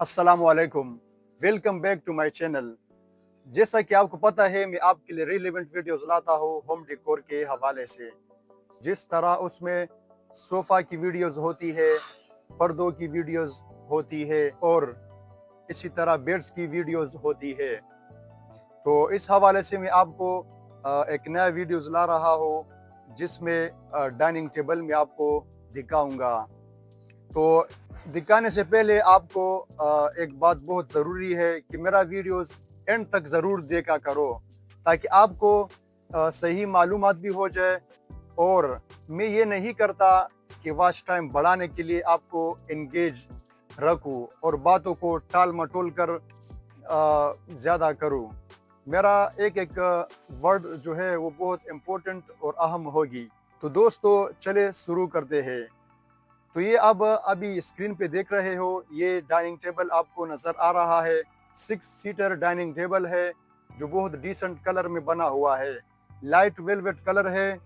अस्सलाम वालेकुम, welcome back to my channel. जैसा कि आपको पता है, मैं आपके लिए रिलेवेंट वीडियोस लाता हूँ होम डेकोर के हवाले से। जिस तरह उसमें सोफ़ा की वीडियोस होती है, पर्दों की वीडियोस होती है और इसी तरह बेड्स की वीडियोस होती है। तो इस हवाले से मैं आपको एक नया वीडियोस ला रहा हूँ, जिसमें डाइनिंग टेबल में आपको दिखाऊंगा। तो दिखाने से पहले आपको एक बात बहुत ज़रूरी है कि मेरा वीडियोस एंड तक ज़रूर देखा करो, ताकि आपको सही मालूमात भी हो जाए। और मैं ये नहीं करता कि वॉच टाइम बढ़ाने के लिए आपको इंगेज रखूं और बातों को टाल मटोल कर ज़्यादा करूं। मेरा एक एक वर्ड जो है वो बहुत इम्पोर्टेंट और अहम होगी। तो दोस्तों, चले शुरू करते हैं। तो ये अब अभी स्क्रीन पे देख रहे हो, ये डाइनिंग टेबल आपको नज़र आ रहा है। 6 सीटर डाइनिंग टेबल है, जो बहुत डिसेंट कलर में बना हुआ है। लाइट वेलवेट कलर है,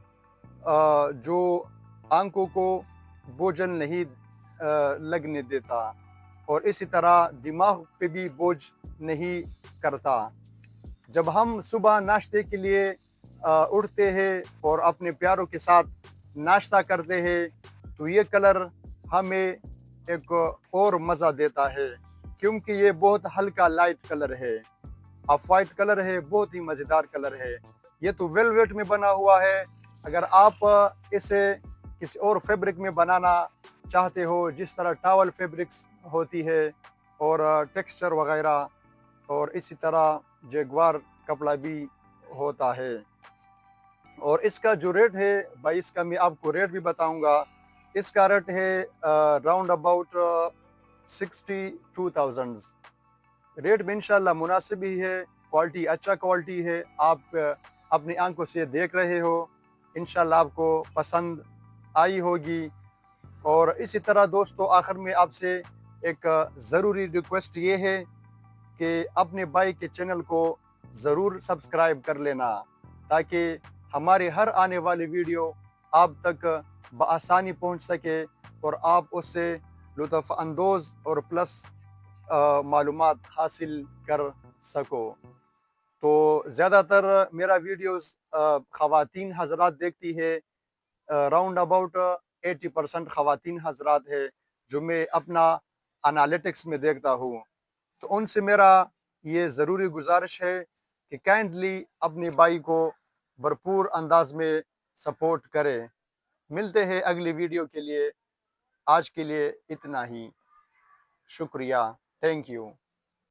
जो आंखों को बोझल नहीं लगने देता, और इसी तरह दिमाग पे भी बोझ नहीं करता। जब हम सुबह नाश्ते के लिए उठते हैं और अपने प्यारों के साथ नाश्ता करते हैं, तो ये कलर हमें एक और मज़ा देता है, क्योंकि ये बहुत हल्का लाइट कलर है। ऑफ वाइट कलर है, बहुत ही मज़ेदार कलर है। ये तो वेलवेट में बना हुआ है। अगर आप इसे किसी और फैब्रिक में बनाना चाहते हो, जिस तरह टॉवल फैब्रिक्स होती है और टेक्सचर वगैरह, और इसी तरह जैगवार कपड़ा भी होता है। और इसका जो रेट है भाई, इसका मैं आपको रेट भी बताऊंगा। इसका रेट है राउंड अबाउट 62,000। रेट भी इंशाल्लाह मुनासिब ही है। क्वालिटी अच्छा क्वालिटी है। आप अपनी आंखों से देख रहे हो, इंशाल्लाह आपको पसंद आई होगी। और इसी तरह दोस्तों, आखिर में आपसे एक ज़रूरी रिक्वेस्ट ये है कि अपने भाई के चैनल को ज़रूर सब्सक्राइब कर लेना, ताकि हमारे हर आने वाली वीडियो आप तक बआसानी पहुंच सके और आप उससे लुत्फ़ अंदोज़ और प्लस मालूमात हासिल कर सको। तो ज़्यादातर मेरा वीडियोस ख़वातीन हज़रात देखती है। राउंड अबाउट 80% ख़वातीन हज़रात है, जो मैं अपना एनालिटिक्स में देखता हूँ। तो उनसे मेरा ये ज़रूरी गुजारिश है कि काइंडली अपने भाई को भरपूर अंदाज में सपोर्ट करें। मिलते हैं अगली वीडियो के लिए। आज के लिए इतना ही। शुक्रिया। Thank you.